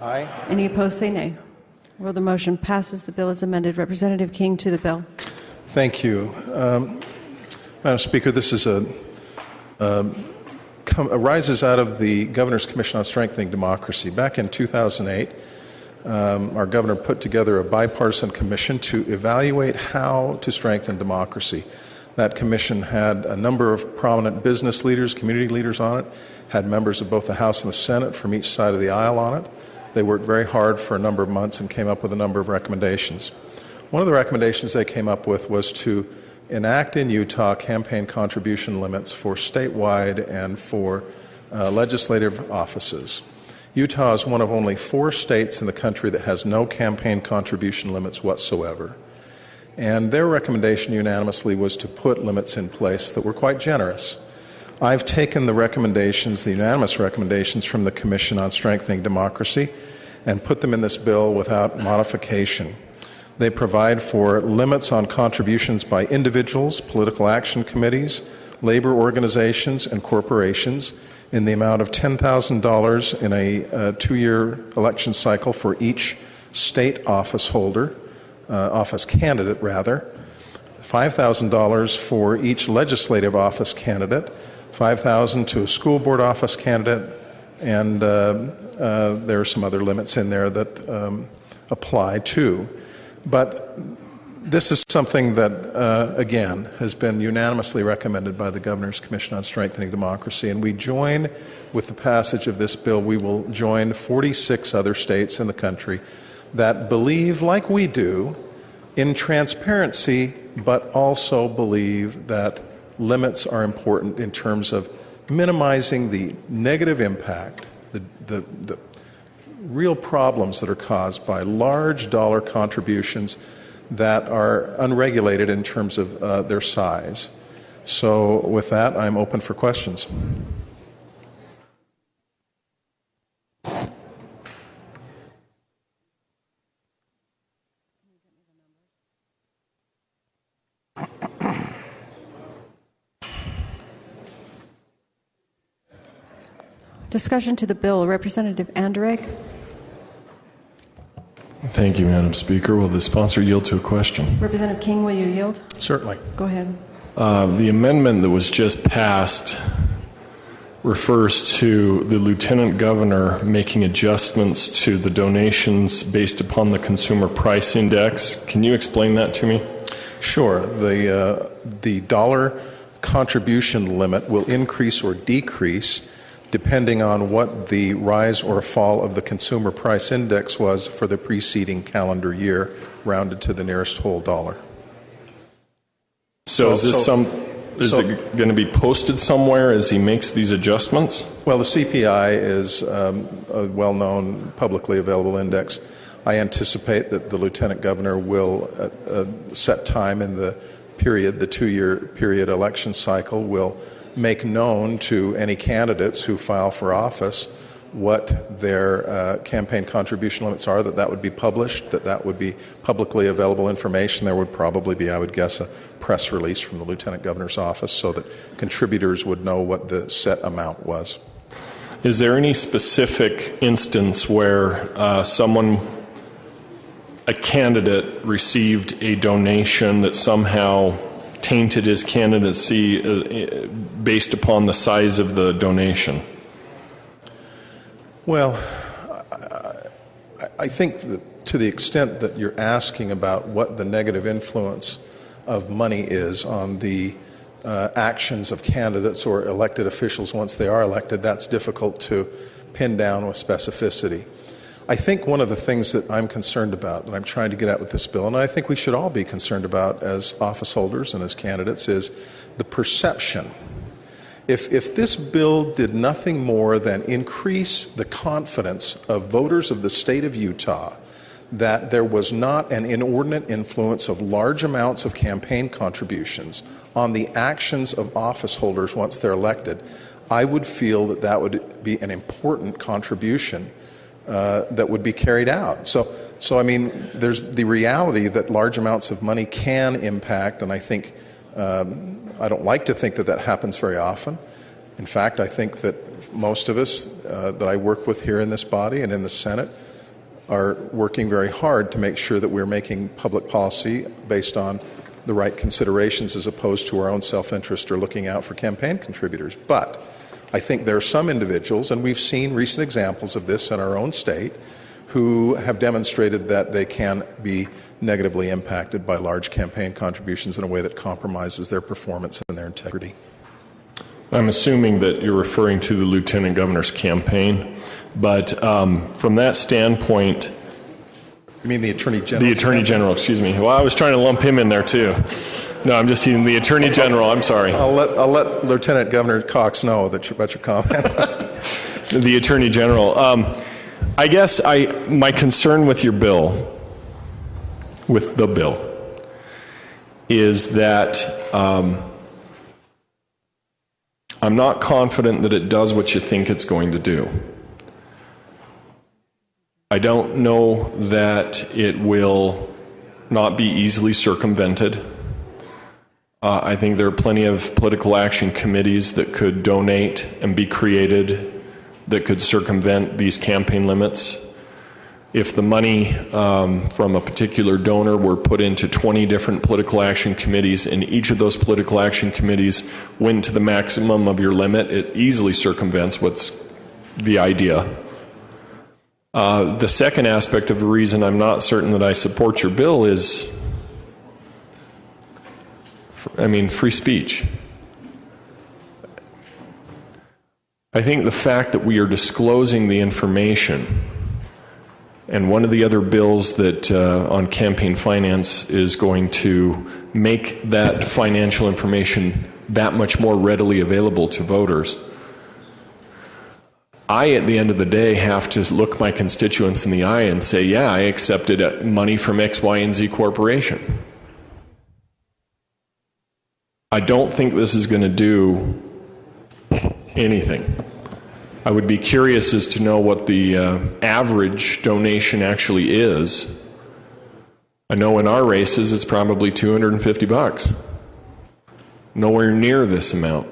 Aye. Any opposed, say nay. Well, the motion passes. The bill is amended. Representative King to the bill. Thank you. Madam Speaker, this is arises out of the Governor's Commission on Strengthening Democracy. Back in 2008, our governor put together a bipartisan commission to evaluate how to strengthen democracy. That commission had a number of prominent business leaders, community leaders on it, had members of both the House and the Senate from each side of the aisle on it. They worked very hard for a number of months and came up with a number of recommendations. One of the recommendations they came up with was to enact in Utah campaign contribution limits for statewide and for legislative offices. Utah is one of only 4 states in the country that has no campaign contribution limits whatsoever. And their recommendation unanimously was to put limits in place that were quite generous. I've taken the recommendations, the unanimous recommendations from the Commission on Strengthening Democracy, and put them in this bill without modification. They provide for limits on contributions by individuals, political action committees, labor organizations, and corporations in the amount of $10,000 in a 2-year election cycle for each state office holder, office candidate rather, $5,000 for each legislative office candidate, $5,000 to a school board office candidate, and there are some other limits in there that apply too. But this is something that, again, has been unanimously recommended by the Governor's Commission on Strengthening Democracy, and we join with the passage of this bill. We will join 46 other states in the country that believe, like we do, in transparency, but also believe that limits are important in terms of minimizing the negative impact, the real problems that are caused by large dollar contributions that are unregulated in terms of their size. So with that, I'm open for questions. Discussion to the bill. Representative Anderegg. Thank you, Madam Speaker. Will the sponsor yield to a question? Representative King, will you yield? Certainly. Go ahead. The amendment that was just passed refers to the Lieutenant Governor making adjustments to the donations based upon the Consumer Price Index. Can you explain that to me? Sure. The dollar contribution limit will increase or decrease depending on what the rise or fall of the Consumer Price Index was for the preceding calendar year, rounded to the nearest whole dollar. So is it going to be posted somewhere as he makes these adjustments? Well, the CPI is a well-known, publicly available index. I anticipate that the Lieutenant Governor will set time in the period, the 2-year period election cycle, will make known to any candidates who file for office what their campaign contribution limits are, that would be published, that would be publicly available information. There would probably be, I would guess, a press release from the Lieutenant Governor's office so that contributors would know what the set amount was. Is there any specific instance where a candidate received a donation that somehow tainted his candidacy based upon the size of the donation? Well, I think that to the extent that you're asking about what the negative influence of money is on the actions of candidates or elected officials once they are elected, that's difficult to pin down with specificity. I think one of the things that I'm concerned about, that I'm trying to get at with this bill, and I think we should all be concerned about as office holders and as candidates, is the perception. If this bill did nothing more than increase the confidence of voters of the state of Utah that there was not an inordinate influence of large amounts of campaign contributions on the actions of office holders once they're elected, I would feel that that would be an important contribution that would be carried out. So I mean, there's the reality that large amounts of money can impact, and I think I don't like to think that that happens very often. In fact, I think that most of us that I work with here in this body and in the Senate are working very hard to make sure that we're making public policy based on the right considerations as opposed to our own self-interest or looking out for campaign contributors. But I think there are some individuals, and we've seen recent examples of this in our own state, who have demonstrated that they can be negatively impacted by large campaign contributions in a way that compromises their performance and their integrity. I'm assuming that you're referring to the Lieutenant Governor's campaign, but from that standpoint... You mean the Attorney General? The Attorney General, excuse me. Well, I was trying to lump him in there, too. No, I'm just teasing the Attorney General. I'm sorry. I'll let Lieutenant Governor Cox know about your comment. The Attorney General. I guess my concern with your bill, with the bill, is that I'm not confident that it does what you think it's going to do. I don't know that it will not be easily circumvented. I think there are plenty of political action committees that could donate and be created that could circumvent these campaign limits. If the money from a particular donor were put into 20 different political action committees and each of those political action committees went to the maximum of your limit, it easily circumvents what's the idea. The second aspect of the reason I'm not certain that I support your bill is, free speech. I think the fact that we are disclosing the information, and one of the other bills that on campaign finance is going to make that financial information that much more readily available to voters. I, at the end of the day, have to look my constituents in the eye and say, yeah, I accepted money from X, Y, and Z corporation. I don't think this is going to do anything. I would be curious as to know what the average donation actually is. I know in our races it's probably $250. Nowhere near this amount.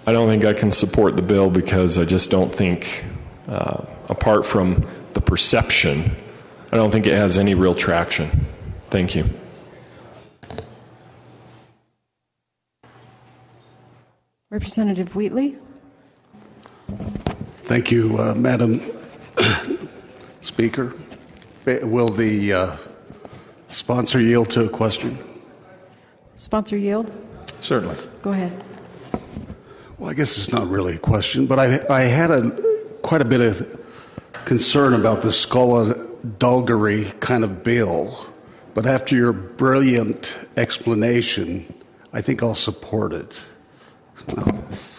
I don't think I can support the bill because I just don't think, apart from the perception, I don't think it has any real traction. Thank you. Representative Wheatley. Thank you, Madam Speaker. Will the sponsor yield to a question? Sponsor yield? Certainly. Go ahead. Well, I guess it's not really a question, but I had quite a bit of concern about the skullduggery kind of bill. But after your brilliant explanation, I think I'll support it.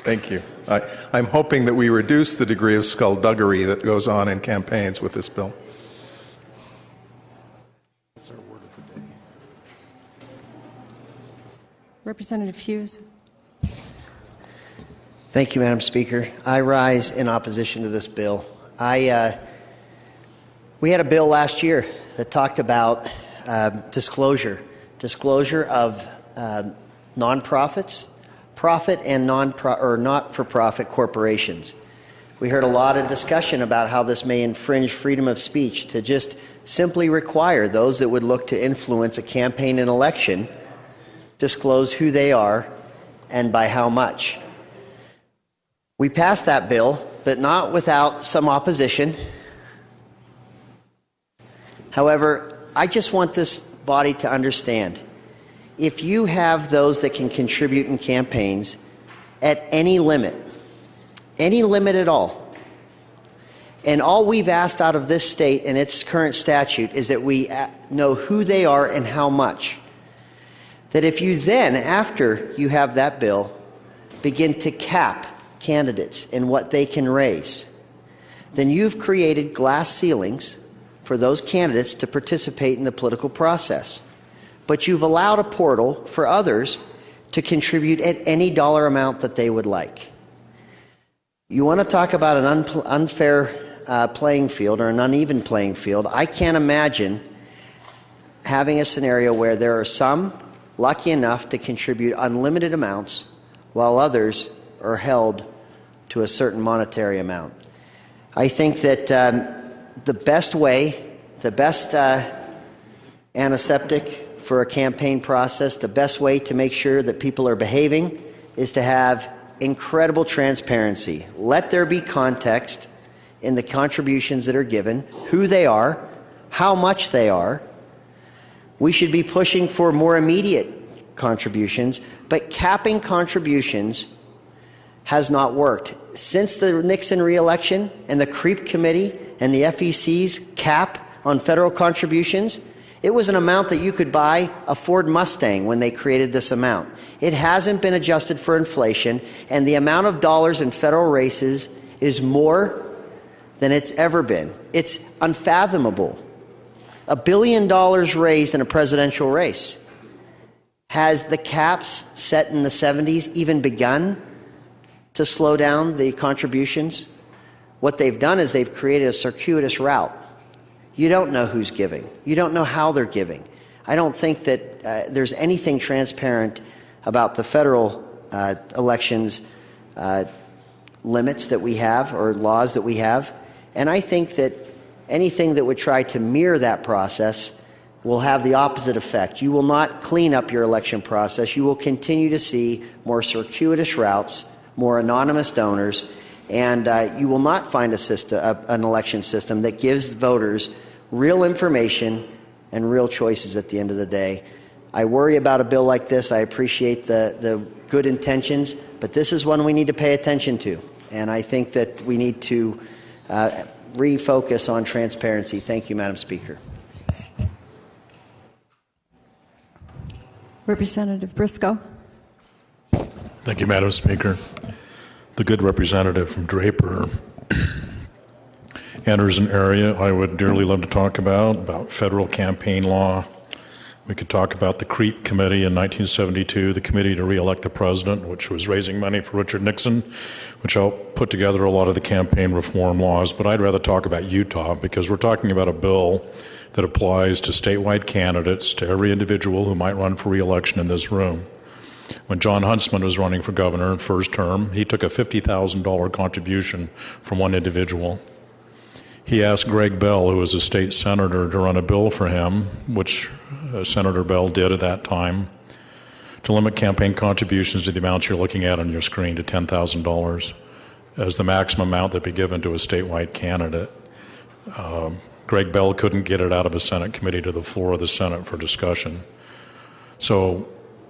Thank you. I'm hoping that we reduce the degree of skullduggery that goes on in campaigns with this bill. That's our word of the day. Representative Hughes. Thank you, Madam Speaker. I rise in opposition to this bill. We had a bill last year that talked about disclosure of nonprofits, profit and not-for-profit corporations. We heard a lot of discussion about how this may infringe freedom of speech to just simply require those that would look to influence a campaign and election disclose who they are and by how much. We passed that bill, but not without some opposition. However, I just want this body to understand, if you have those that can contribute in campaigns at any limit at all, and all we've asked out of this state and its current statute is that we know who they are and how much, that if you then, after you have that bill, begin to cap candidates and what they can raise, then you've created glass ceilings for those candidates to participate in the political process. But you've allowed a portal for others to contribute at any dollar amount that they would like. You want to talk about an unfair playing field or an uneven playing field. I can't imagine having a scenario where there are some lucky enough to contribute unlimited amounts while others are held to a certain monetary amount. I think that the best antiseptic for a campaign process, the best way to make sure that people are behaving is to have incredible transparency. Let there be context in the contributions that are given, who they are, how much they are. We should be pushing for more immediate contributions, but capping contributions has not worked. Since the Nixon re-election and the CREEP Committee and the FEC's cap on federal contributions, it was an amount that you could buy a Ford Mustang when they created this amount. It hasn't been adjusted for inflation, and the amount of dollars in federal races is more than it's ever been. It's unfathomable. $1 billion raised in a presidential race. Has the caps set in the 70s even begun to slow down the contributions? What they've done is they've created a circuitous route. You don't know who's giving. You don't know how they're giving. I don't think that there's anything transparent about the federal elections limits that we have or laws that we have. And I think that anything that would try to mirror that process will have the opposite effect. You will not clean up your election process. You will continue to see more circuitous routes, more anonymous donors, and you will not find an election system that gives voters real information and real choices at the end of the day. I worry about a bill like this. I appreciate the good intentions, but this is one we need to pay attention to. And I think that we need to refocus on transparency. Thank you, Madam Speaker. Representative Briscoe. Thank you, Madam Speaker. The good representative from Draper enters an area I would dearly love to talk about federal campaign law. We could talk about the CREEP Committee in 1972, the Committee to Re-elect the President, which was raising money for Richard Nixon, which helped put together a lot of the campaign reform laws. But I'd rather talk about Utah because we're talking about a bill that applies to statewide candidates, to every individual who might run for re-election in this room. When John Huntsman was running for governor in first term, he took a $50,000 contribution from one individual. He asked Greg Bell, who was a state senator, to run a bill for him, which Senator Bell did at that time, to limit campaign contributions to the amounts you're looking at on your screen to $10,000 as the maximum amount that be given to a statewide candidate. Greg Bell couldn't get it out of a Senate committee to the floor of the Senate for discussion. So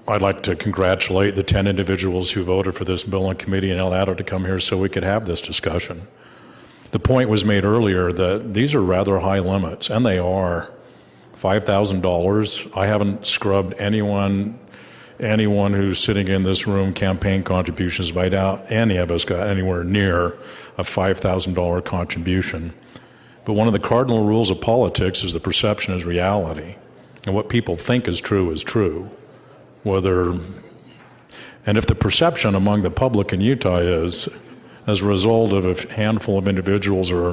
I'd like to congratulate the 10 individuals who voted for this bill in committee and allowed it to come here so we could have this discussion. The point was made earlier that these are rather high limits, and they are. $5,000. I haven't scrubbed anyone who's sitting in this room campaign contributions, but I doubt any of us got anywhere near a $5,000 contribution. But one of the cardinal rules of politics is the perception is reality. And what people think is true is true. And if the perception among the public in Utah is, as a result of a handful of individuals or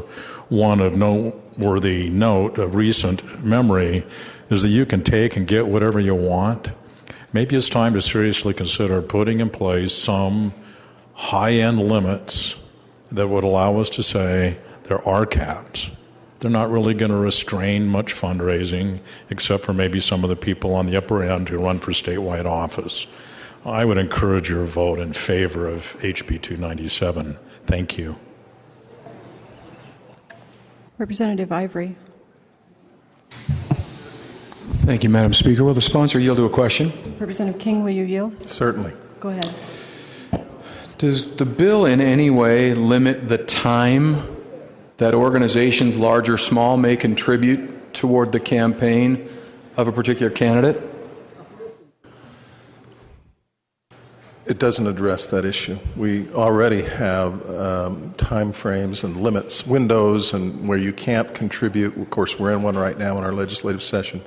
one of noteworthy note of recent memory, is that you can take and get whatever you want, maybe it's time to seriously consider putting in place some high-end limits that would allow us to say there are caps. They're not really going to restrain much fundraising, except for maybe some of the people on the upper end who run for statewide office. I would encourage your vote in favor of HB 297. Thank you. Representative Ivory. Thank you, Madam Speaker. Will the sponsor yield to a question? Representative King, will you yield? Certainly. Go ahead. Does the bill in any way limit the time that organizations, large or small, may contribute toward the campaign of a particular candidate? It doesn't address that issue. We already have time frames and limits, windows, and where you can't contribute. Of course, we're in one right now in our legislative session.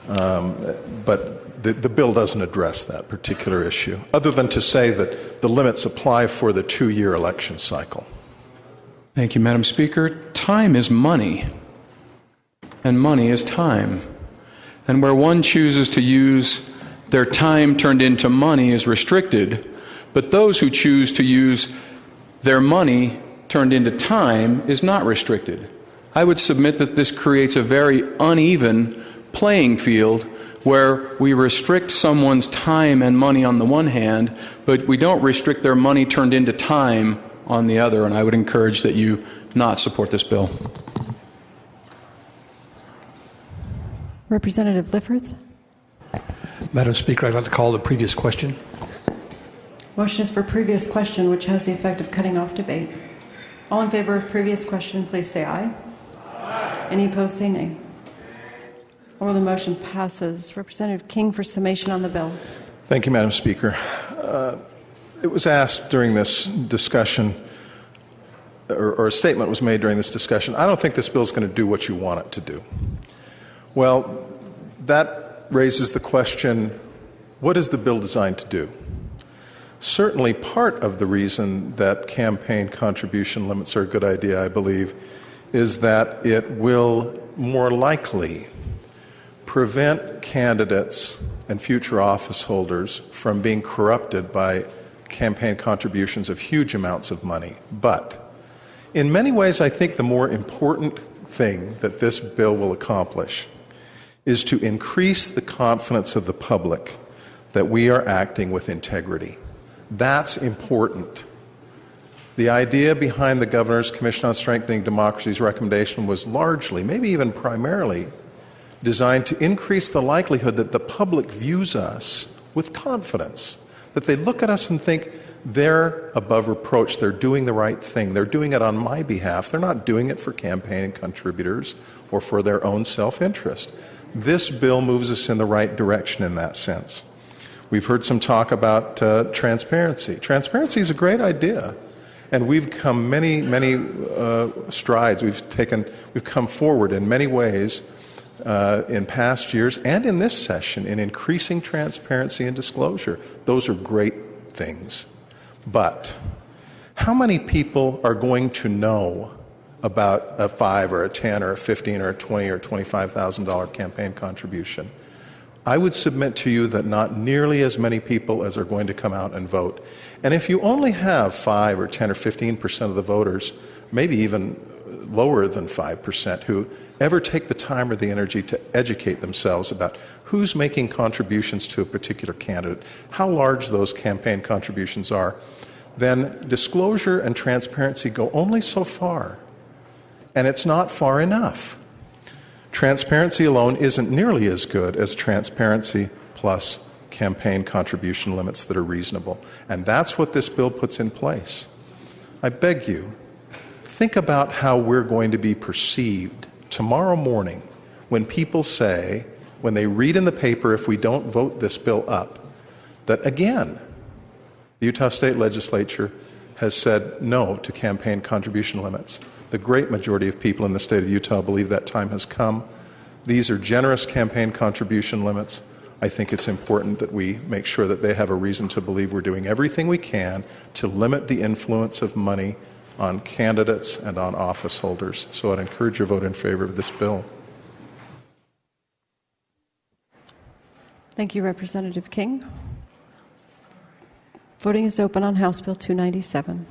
But the bill doesn't address that particular issue, other than to say that the limits apply for the 2-year election cycle. Thank you, Madam Speaker. Time is money, and money is time. And where one chooses to use their time turned into money is restricted, but those who choose to use their money turned into time is not restricted. I would submit that this creates a very uneven playing field where we restrict someone's time and money on the one hand, but we don't restrict their money turned into time on the other, and I would encourage that you not support this bill. Representative Lifforth. Madam Speaker, I'd like to call the previous question. Motion is for previous question, which has the effect of cutting off debate. All in favor of previous question, please say aye. Aye. Any opposed, say nay. Or the motion passes. Representative King for summation on the bill. Thank you, Madam Speaker. It was asked during this discussion, or a statement was made during this discussion, I don't think this bill is going to do what you want it to do. Well, that raises the question, what is the bill designed to do? Certainly part of the reason that campaign contribution limits are a good idea, I believe, is that it will more likely prevent candidates and future office holders from being corrupted by campaign contributions of huge amounts of money. But in many ways, I think the more important thing that this bill will accomplish is to increase the confidence of the public that we are acting with integrity. That's important. The idea behind the Governor's Commission on Strengthening Democracy's recommendation was largely, maybe even primarily, designed to increase the likelihood that the public views us with confidence, that they look at us and think they're above reproach, they're doing the right thing, they're doing it on my behalf, they're not doing it for campaign contributors or for their own self-interest. This bill moves us in the right direction in that sense. We've heard some talk about transparency. Transparency is a great idea, and we've come many strides. We've come forward in many ways in past years and in this session in increasing transparency and disclosure. Those are great things. But how many people are going to know about a $5 or a $10 or a $15 or a $20 or $25,000 campaign contribution? I would submit to you that not nearly as many people as are going to come out and vote. And if you only have 5 or 10 or 15% of the voters, maybe even lower than 5%, who ever take the time or the energy to educate themselves about who's making contributions to a particular candidate, how large those campaign contributions are, then disclosure and transparency go only so far. And it's not far enough. Transparency alone isn't nearly as good as transparency plus campaign contribution limits that are reasonable. And that's what this bill puts in place. I beg you, think about how we're going to be perceived tomorrow morning when people say, when they read in the paper, if we don't vote this bill up, that again, the Utah State Legislature has said no to campaign contribution limits. The great majority of people in the state of Utah believe that time has come. These are generous campaign contribution limits. I think it's important that we make sure that they have a reason to believe we're doing everything we can to limit the influence of money on candidates and on office holders. So I'd encourage your vote in favor of this bill. Thank you, Representative King. Voting is open on House Bill 297.